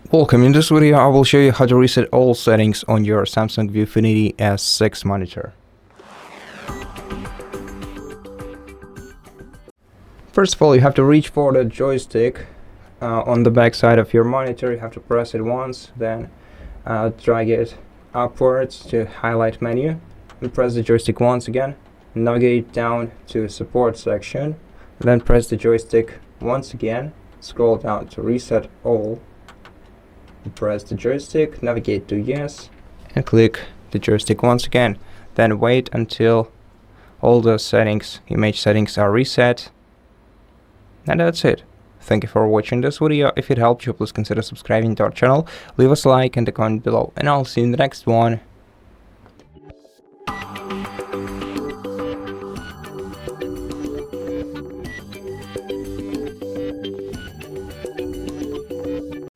Welcome. In this video I will show you how to reset all settings on your Samsung ViewFinity S6 monitor. First of all, you have to reach for the joystick on the back side of your monitor. You have to press it once, then drag it upwards to highlight menu, and press the joystick once again. Navigate down to support section, then press the joystick once again. Scroll down to reset all. Press the joystick, navigate to yes, and click the joystick once again. Then wait until all the settings, image settings, are reset. And that's it. Thank you for watching this video. If it helped you, please consider subscribing to our channel, leave us a like and a comment below, and I'll see you in the next one.